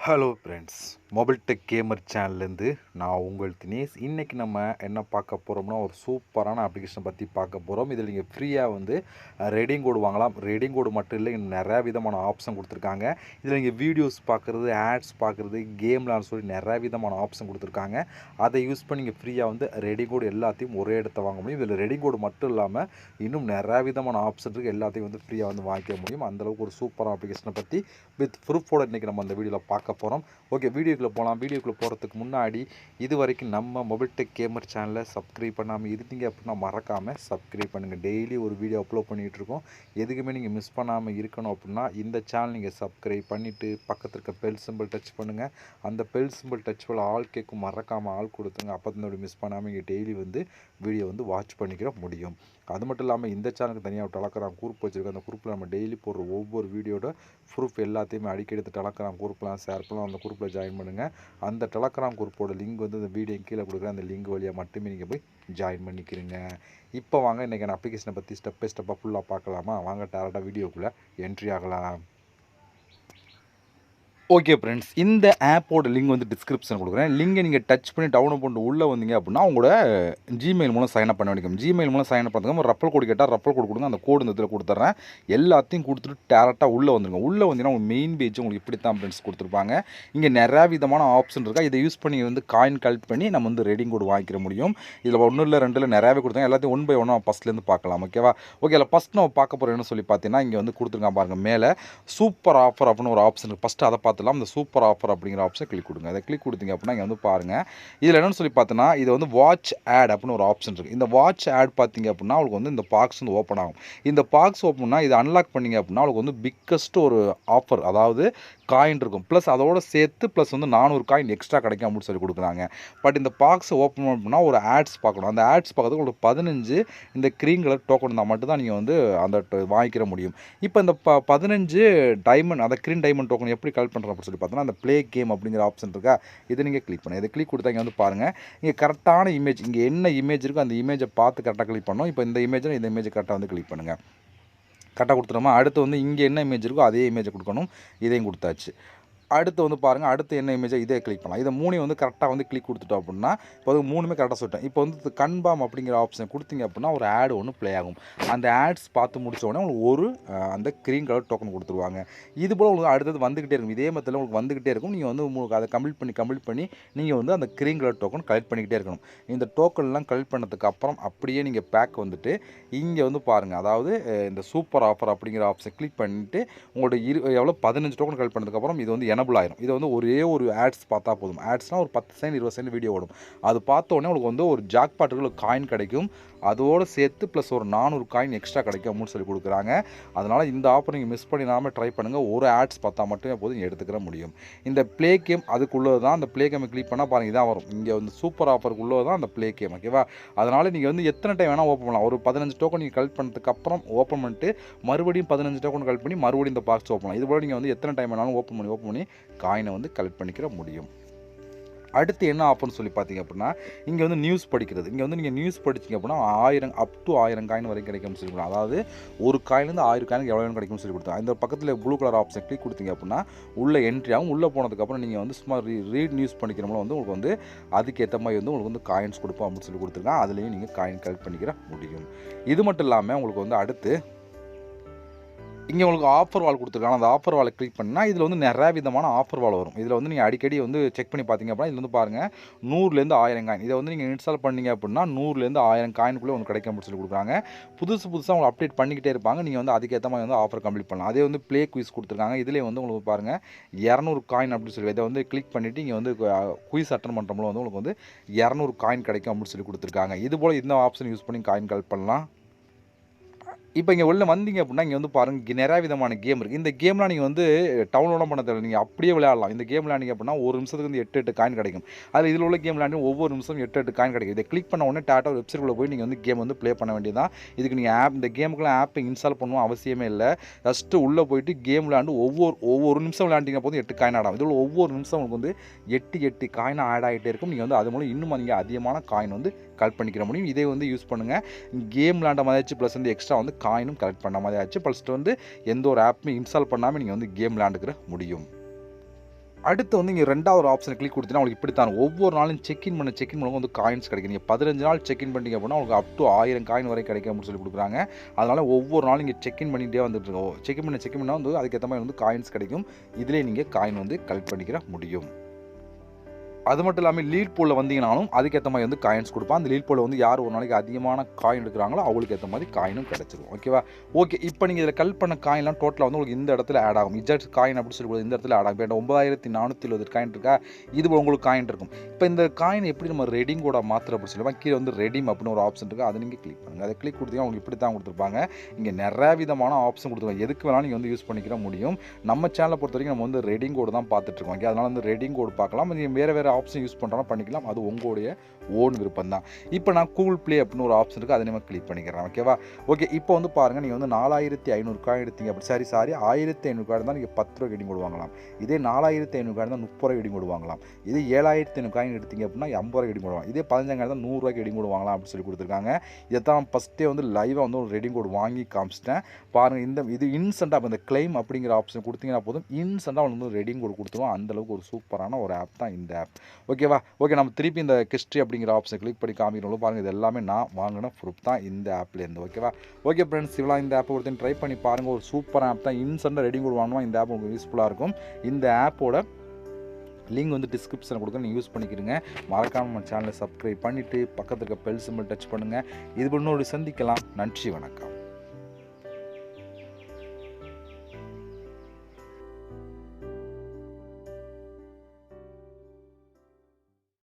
Hello friends, mobile tech gamer சேனல்லேருந்து நான் உங்கள் தினேஷ். இன்றைக்கி நம்ம என்ன பார்க்க போகிறோம்னா, ஒரு சூப்பரான அப்ளிகேஷனை பற்றி பார்க்க போகிறோம். இதில் நீங்கள் ஃப்ரீயாக ரெடிங் கோடு வாங்கலாம். ரெடிங் கோடு மட்டும் இல்லை, இன்னும் நிறையா விதமான ஆப்ஷன் கொடுத்துருக்காங்க. இதில் நீங்கள் வீடியோஸ் பார்க்குறது, ஆட்ஸ் பார்க்குறது, கேம் விளாட சொல்லி நிறையா விதமான ஆப்ஷன் கொடுத்துருக்காங்க. அதை யூஸ் பண்ணி நீங்கள் ஃப்ரீயாக ரெடிங் கோடு எல்லாத்தையும் ஒரே இடத்த வாங்க முடியும். இதில் ரெடிங் கோடு மட்டும் இல்லாமல் இன்னும் நிறையா விதமான ஆப்ஷன் இருக்குது. எல்லாத்தையும் ஃப்ரீயாக வாங்கிக்க முடியும். அந்தளவுக்கு ஒரு சூப்பரான அப்ளிகேஷனை பற்றி வித் ப்ரூஃபோடு இன்றைக்கி நம்ம அந்த வீடியோவில் பார்க்க போகிறோம். ஓகே, வீடியோக்குள்ளே போகலாம். வீடியோக்குள்ளே போகிறதுக்கு முன்னாடி இது வரைக்கும் நம்ம மொபைல் டெக் கேமர் சேனலை சப்ஸ்கிரைப் பண்ணாமல் இருந்தீங்க அப்படின்னா மறக்காமல் சப்ஸ்கிரைப் பண்ணுங்கள். டெய்லி ஒரு வீடியோ அப்லோட் பண்ணிகிட்ருக்கோம். எதுக்குமே நீங்கள் மிஸ் பண்ணாமல் இருக்கணும் அப்படின்னா இந்த சேனல் நீங்கள் சப்ஸ்கிரைப் பண்ணிவிட்டு பக்கத்தில் இருக்க பெல் சிம்பிள் டச் பண்ணுங்கள். அந்த பெல் சிம்பிள் டச் பண்ண ஆல் கேட்கும், மறக்காமல் ஆள் கொடுத்துங்க. அப்போ தான் மிஸ் பண்ணாமல் இங்கே டெய்லி வீடியோ வாட்ச் பண்ணிக்கிற முடியும். அது மட்டும் இல்லாமல் இந்த சேனலுக்கு தனியாக டெலகிராம் குரூப் வச்சுருக்கோம். அந்த குரூப்பில் நம்ம டெய்லி போடுற ஒவ்வொரு வீடியோட ப்ரூஃப் எல்லாத்தையுமே அடிக்கடி டெலகிராம் குரூப்லாம் ஷேர் பண்ணலாம். அந்த குரூப்பில் ஜாயின் பண்ணுங்கள். அந்த டெலகிராம் குரூப்போட லிங்க் இந்த வீடியோ கீழே கொடுக்குறேன். அந்த லிங்க் வழியாக மட்டுமே நீங்கள் போய் ஜாயின் பண்ணிக்கிறீங்க. இப்போ வாங்க இன்றைக்கி நான் அப்ளிகேஷனை பற்றி ஸ்டெப் பை ஸ்டெப்பாக ஃபுல்லாக பார்க்கலாமா? வாங்க டேரெக்டாக வீடியோக்குள்ளே என்ட்ரி ஆகலாம். ஓகே ஃப்ரெண்ட்ஸ், இந்த ஆப்போட லிங்க் டிஸ்கிரிப்ஷன் கொடுக்குறேன். லிங்கை நீங்கள் டச் பண்ணி டவுன்லோட் பண்ணிட்டு உள்ளே வந்தீங்க அப்படின்னா உங்களோட ஜிமெயில் மூலம் சைன் அப் பண்ண வேண்டியும். ஜிமெயில் மூலம் சைன் அப் பண்ணுறதுக்கு ரஃபல் கோடு கேட்டால் ரஃபல் கோடு கொடுங்க. அந்த கோடு இந்த இதில் கொடுத்துட்றேன். எல்லாத்தையும் கொடுத்துட்டு டேரெக்டாக உள்ளே வந்துருங்க. உள்ளே வந்தீங்கன்னா உங்கள் மெயின் பேஜ் உங்களுக்கு இப்படி தான் ஃப்ரெண்ட்ஸ் கொடுத்துருப்பாங்க. இங்கே நிறையா விதமான ஆப்ஷன் இருக்கா. இதை யூஸ் பண்ணி காயின் கலெக்ட் பண்ணி நம்ம ரெடிங் கோடு வாங்கிக்கிற முடியும். இதில் ஒன்றும் இல்லை, ரெண்டு இல்லை, நிறையாவே கொடுத்தாங்க. எல்லாத்தையும் ஒன் பை ஒன்னாக ஃபஸ்ட்லேருந்து பார்க்கலாம். ஓகேவா? ஓகே, இல்லை ஃபஸ்ட் நம்ம பார்க்க போகிறோம்னு சொல்லி பார்த்தீங்கன்னா இங்கே கொடுத்துருக்காங்க பாருங்கள். மேலே சூப்பர் ஆஃபர் அப்படின்னு ஒரு ஆப்ஷன் இருக்குது. ஃபஸ்ட்டு அதை பார்த்துலாம். அந்த சூப்பர் ஆஃபர் அப்படிங்கிற ஆப்ஷன் கிளிக் கொடுங்க. அதை கிளிக் கொடுத்தீங்க அப்படின்னா இங்கே பாருங்கள். இதில் என்னென்னு சொல்லி பார்த்தோன்னா இது வாட்ச் ஆட் அப்படின்னு ஒரு ஆப்ஷன் இருக்குது. இந்த வாட்ச் ஆட் பார்த்தீங்க அப்படின்னா உங்களுக்கு இந்த பாக்ஸ் ஓப்பன் ஆகும். இந்த பாக்ஸ் ஓப்பன்னா இதை அன்லாக் பண்ணிங்க அப்படின்னா உங்களுக்கு பிக்கஸ்ட் ஒரு ஆஃபர், அதாவது காயின் இருக்கும். ப்ளஸ் அதோட சேர்த்து ப்ளஸ் 400 காயின் எக்ஸ்ட்ரா கிடைக்கும் அப்படின்னு சொல்லி கொடுக்குறாங்க. பட் இந்த பாக்ஸை ஓப்பன் பண்ணால் ஒரு ஆட்ஸ் பார்க்கணும். அந்த ஆட்ஸ் பார்க்கறதுக்கு உங்களுக்கு 15 இந்த க்ரீன் கலர் டோக்கன் இருந்தால் மட்டும் தான் நீங்கள் அந்த வாங்கிக்கிற முடியும். இப்போ இந்த 15 டைமண்ட், அந்த க்ரீன் டைமண்ட் டோக்கன் எப்படி கலெக்ட் பண்ணுறோம் அப்படின்னு சொல்லி பார்த்தோன்னா அந்த ப்ளே கேம் அப்படிங்கிற ஆப்ஷன் இருக்கா, இதை நீங்கள் கிளிக் பண்ணுங்கள். இதை கிளிக் கொடுத்தா இங்கே பாருங்கள். இங்கே கரெக்டான இமேஜ், இங்கே என்ன இமேஜ் இருக்கோ அந்த இமேஜை பார்த்து கரெக்டாக கிளிக் பண்ணணும். இப்போ இந்த இமேஜை கரெக்டாக கிளிக் பண்ணுங்கள். கரெக்டாக கொடுத்துட்டோமா? அடுத்து இங்கே என்ன இமேஜ் இருக்கோ அதே இமேஜை கொடுக்கணும். இதையும் கொடுத்தாச்சு. அடுத்து பாருங்கள். அடுத்து என்ன இமேஜை இதே கிளிக் பண்ணலாம். இதை மூணையும் கரெக்டாக கிளிக் கொடுத்துட்டோம் அப்படின்னா இப்போ மூணுமே கரெக்டாக சொல்லிட்டேன். இப்போ கன்ஃபார்ம் அப்படிங்கிற ஆப்ஷன் கொடுத்தீங்க அப்படின்னா ஒரு ஆட் ஒன்று ப்ளே ஆகும். அந்த ஆட்ஸ் பார்த்து முடிச்ச உடனே உங்களுக்கு ஒரு அந்த க்ரீன் கலர் டோக்கன் கொடுத்துருவாங்க. இது போல் உங்களுக்கு அடுத்தது வந்துக்கிட்டே இருக்கும். இதே மெத்தடில் உங்களுக்கு வந்துக்கிட்டே இருக்கும். நீங்கள் உங்களுக்கு அதை கம்ப்ளீட் பண்ணி நீங்கள் அந்த க்ரீன் கலர் டோக்கன் கலெக்ட் பண்ணிக்கிட்டே இருக்கணும். இந்த டோக்கன்லாம் கலெக்ட் பண்ணதுக்கு அப்புறம் அப்படியே நீங்கள் பேக் இங்கே பாருங்கள். அதாவது இந்த சூப்பர் ஆஃபர் அப்படிங்கிற ஆப்ஷன் கிளிக் பண்ணிவிட்டு உங்களோட எவ்வளோ 15 டோக்கன் கலெக்ட் பண்ணதுக்கப்புறம் இது எனபிள் ஆயிரும். இது ஒரே ஒரு ஆட்ஸ் பார்த்தா போதும். ஆட்ஸ்னால் ஒரு 10 செகண்ட் 20 செகண்ட் வீடியோ ஓடும். அது பார்த்த உடனே உங்களுக்கு ஒரு ஜாக்பாட்டுக்கு காயின் கிடைக்கும். அதோடு சேர்த்து ப்ளஸ் ஒரு 400 காயின் எக்ஸ்ட்ரா கிடைக்கும் அப்படின்னு சொல்லி கொடுக்குறாங்க. அதனால் இந்த ஆஃபர் நீங்கள் மிஸ் பண்ணிடாமல் ட்ரை பண்ணுங்கள். ஒரு ஆட்ஸ் பார்த்தா மட்டுமே போதும் எடுத்துக்கிற முடியும். இந்த ப்ளே கேம் அதுக்குள்ளே தான். அந்த ப்ளே கேமை கிளிக் பண்ணால் பாருங்கள், இதான் வரும். இங்கே சூப்பர் ஆஃபருக்குள்ளே தான் அந்த ப்ளே கேம். ஓகேவா? அதனால் நீங்கள் எத்தனை டைம் வேணால் ஓப்பன் பண்ணலாம். ஒரு 15 டோக்கன் நீங்கள் கலெக்ட் பண்ணதுக்கு அப்புறம் ஓப்பன் பண்ணிட்டு மறுபடியும் 15 டோக்கன் கலெக்ட் பண்ணி மறுபடியும் இந்த பாக்ஸ் ஓப்பன் பண்ணலாம். இது போல் நீங்கள் எத்தனை டைம் வேணாலும் ஓப்பன் பண்ணி காயினை கலெக்ட் பண்ணிக்கிற முடியும். அடுத்து என்ன ஆஃபர்னு சொல்லி பார்த்தீங்க அப்படின்னா இங்கே நியூஸ் படிக்கிறது. இங்கே நீங்கள் நியூஸ் படிச்சிங்க அப்படின்னா 1000 அப் டு 1000 காயின் வரைக்கும் கிடைக்கும்னு சொல்லி கொடுக்கலாம். அதாவது ஒரு காயிலேருந்து 1000 காயினுக்கு எவ்வளோ கிடைக்கும்னு சொல்லி கொடுத்தாங்க. இந்த பக்கத்தில் ப்ளூ கலர் ஆப்ஷன் கிளிக் கொடுத்தீங்க அப்படின்னா உள்ளே என்ட்ரி ஆகும். உள்ளே போனதுக்கப்புறம் நீங்கள் சும்மா ரீட் நியூஸ் படிக்கிறவங்களும் உங்களுக்கு அதுக்கேற்ற மாதிரி உங்களுக்கு காயின்ஸ் கொடுப்போம் அப்படின்னு சொல்லி கொடுத்துருக்காங்க. அதுலேயும் நீங்கள் காயின் கலெக்ட் பண்ணிக்கிற முடியும். இது மட்டும் இல்லாமல் உங்களுக்கு அடுத்து இங்கே உங்களுக்கு ஆஃபர் வால் கொடுத்துருக்காங்க. அந்த ஆஃபர் வாலை கிளிக் பண்ணால் இதில் நிறையா விதமான ஆஃபர் வால் வரும். இதில் நீங்கள் அடிக்கடி செக் பண்ணி பார்த்தீங்க அப்படின்னா இதில் பாருங்கள் 100லேருந்து 1000 காயின். இதை நீங்கள் இன்ஸ்டால் பண்ணீங்க அப்படின்னா 100லேருந்து 1000 காயினுக்குள்ளே கிடைக்கும் அப்படின்னு சொல்லி கொடுக்குறாங்க. புதுசாக உங்களுக்கு அப்டேட் பண்ணிக்கிட்டே இருப்பாங்க. நீங்கள் அதுக்கேற்ற மாதிரி ஆஃபர் கம்ப்ளீட் பண்ணலாம். அதே ப்ளே குயிஸ் கொடுத்துருக்காங்க. இதிலே உங்களுக்கு பாருங்கள் 200 காயின் அப்படின்னு சொல்லி இதை கிளிக் பண்ணிவிட்டு இங்கே குயிஸ் அட்டன் பண்ணுறவங்களும் உங்களுக்கு 200 காயின் கிடைக்கும் அப்படின்னு சொல்லி கொடுத்துருக்காங்க. இது போல் இந்த ஆப்ஷன் யூஸ் பண்ணி காயின் கலெக்ட் பண்ணலாம். இப்போ இங்கே உள்ள வந்தீங்க அப்படின்னா இங்கே பாருங்கள் நிறையா விதமான கேம் இருக்குது. இந்த கேம்லாம் நீங்கள் டவுன்லோடும் பண்ண தேவை. நீங்கள் அப்படியே விளையாடலாம். இந்த கேம் விளையாண்டிங்க அப்படின்னா ஒரு நிமிஷத்துக்கு 8 காயின் கிடைக்கும். அதில் இதில் உள்ள கேம் விளையாண்டு ஒவ்வொரு நிமிஷம் 8 காயின் கிடைக்கும். இதை கிளிக் பண்ண உடனே டேட்டா வெப்சைட்டுக்குள்ளே போய் நீங்கள் கேம் ப்ளே பண்ண வேண்டியதான். இதுக்கு நீங்கள் இந்த கேமுக்குலாம் ஆப் இன்ஸ்டால் பண்ணணும் அவசியமே இல்லை. ஜஸ்ட்டு உள்ளே போயிட்டு கேம் விளையாண்டு ஒவ்வொரு நிமிஷம் விளையாண்டிங்க போது 8 காயின் ஆடும். இதில் ஒவ்வொரு நிமிஷம் உங்களுக்கு 8 காயின் ஆட் ஆகிட்டே இருக்கும். நீங்கள் அது மூலம் இன்னும் நீங்கள் அதிகமான காயின் கலெக்ட் பண்ணிக்கிற முடியும். இதே யூஸ் பண்ணுங்கள். கேம் விளையாண்ட மாதிரி ப்ளஸ் எக்ஸ்ட்ரா காயினும் கலெக்ட் பண்ண மாதிரி ஆச்சு. ப்ளஸ் எந்த ஒரு ஆப்புமே இன்ஸ்டால் பண்ணாமல் நீங்கள் கேம் விளையாண்டுக்கிற முடியும். அடுத்து வந்து இங்கே ரெண்டாவது ஆப்ஷன் கிளிக் கொடுத்தீங்கன்னா உங்களுக்கு இப்படி தான் ஒவ்வொரு நாளும் செக்இன் பண்ணும்போது வந்து காயின்ஸ் கிடைக்கும். நீங்கள் 15 நாள் செக்இன் பண்ணிட்டீங்க அப்படின்னா உங்களுக்கு அப் டு 1000 காயின் வரை கிடைக்கும் அப்படின்னு சொல்லி கொடுக்குறாங்க. அதனால் ஒவ்வொரு நாளும் இங்கே செக்இன் பண்ணிகிட்டே வந்துட்டு இருக்கோம். செக்இன் பண்ணால் வந்து அதுக்கேற்ற மாதிரி வந்து காயின்ஸ் கிடைக்கும். இதிலே நீங்கள் காயின் வந்து கலெக்ட் பண்ணிக்கிற முடியும். அது மட்டும் இல்லாமல் லீட் பூலில் வந்தீங்கனாலும் அதுக்கேற்ற மாதிரி வந்து காயின்ஸ் கொடுப்பான். அந்த லீட் பூலில் வந்து யார் ஒரு நாளைக்கு அதிகமான காயின் எடுக்கிறாங்களோ அவங்களுக்கு ஏற்ற மாதிரி காயினும் கிடச்சிரும். ஓகேவா? ஓகே, இப்போ நீங்கள் இதில் கலெக்ட் பண்ண காயின்லாம் டோட்டலாக வந்து உங்களுக்கு இந்த இடத்துல ஆட் ஆகும். இஜெட் காயின் அப்படின்னு சொல்லி இந்த இடத்துல ஆட் ஆகும். இப்போ 9470 காயின் இருக்கா, இது உங்களுக்கு காயின் இருக்கும். இப்போ இந்த காயின் எப்படி நம்ம ரெடிங் கூட மாத்திர அப்படின்னு சொல்லுவாங்க. கீழே வந்து ரெடீம் அப்படின்னு ஒரு ஆப்ஷன் இருக்குது, அதை நீங்கள் கிளிக் பண்ணுங்கள். அதை கிளிக் கொடுத்தீங்கன்னா உங்களுக்கு இப்படி தான் கொடுத்துருப்பாங்க. இங்கே நிறைய விதமான ஆப்ஷன் கொடுத்துருவாங்க. எதுக்கு வேணாலும் நீங்கள் வந்து யூஸ் பண்ணிக்கிற முடியும். நம்ம சேனலை பொறுத்த வரைக்கும் நம்ம வந்து ரெடிங் கோடு தான் பார்த்துட்ருக்கோம். ஓகே, அதனால் வந்து ரெடிங் கோடு பார்க்கலாம். நீங்கள் வேறு ஆப்ஷன் யூஸ் பண்ணுறோன்னா பண்ணிக்கலாம். அது உங்களுடைய ஓன் விருப்பம் தான். இப்போ நான் கூகுள் ப்ளே அப்படின்னு ஒரு ஆப்ஷன் இருக்குது, அதை நம்ம கிளிக் பண்ணிக்கிறேன். ஓகேவா? ஓகே, இப்போ வந்து பாருங்கள், நீங்கள் வந்து 4500 காயின் எடுத்தீங்க அப்படி 1500 காயின் தான் நீங்கள் 10 ரூபா ரெடிங் கோடு வாங்கலாம். இதே 4500 காயின் தான் 30 ரூபா ரெடிங் கோடு வாங்கலாம். இதே 7500 காயின் எடுத்தீங்க அப்படின்னா 50 ரூபா ரெடிங் கோடு வாங்கலாம். இதே 15 காயின் தான் 100 ரூபாய்க்கு ரெடிங் கோடு வாங்கலாம் அப்படின்னு சொல்லி கொடுத்துருக்காங்க. இதை தான் ஃபஸ்ட்டே வந்து லைவாக வந்து ஒரு ரெடிங் கோடு வாங்கி காமிச்சிட்டேன் பாருங்கள். இது இன்ஸ்டண்ட்டாக இந்த கிளைம் அப்படிங்கிற ஆப்ஷன் கொடுத்தீங்கன்னா போதும், இன்ஸ்டண்ட்டாக வந்து ரெடிங் கோடு கொடுத்துருவோம். அந்தளவுக்கு ஒரு சூப்பரான ஒரு ஆப் தான் இந்த ஆப். ஓகேவா? ஓகே, நம்ம திருப்பி இந்த ஹிஸ்ட்ரி அப்படிங்கிற ஆப்ஷன் கிளிக் பண்ணி காமிக்கணும் பாருங்கள். இது எல்லாமே நான் வாங்கின ப்ரூஃப் தான் இந்த ஆப்லேருந்து. ஓகேவா? ஓகே ஃப்ரெண்ட்ஸ், இவ்வளோ இந்த ஆப்பை ஒருத்தன் ட்ரை பண்ணி பாருங்கள். ஒரு சூப்பர் ஆப் தான். இன்ஸ்டண்ட்டாக ரெடிங் கோடு வாங்கணும், இந்த ஆப் உங்களுக்கு யூஸ்ஃபுல்லாக இருக்கும். இந்த ஆப்போட லிங்க் வந்து டிஸ்கிரிப்ஷனில் கொடுக்க நீங்கள் யூஸ் பண்ணிக்கிறீங்க. மறக்காமல் நம்ம சேனலை சப்ஸ்கிரைப் பண்ணிவிட்டு பக்கத்தில் இருக்க பெல் சிம்பிள் டச் பண்ணுங்கள். இது இன்னொரு சந்திக்கலாம். நன்றி, வணக்கம்.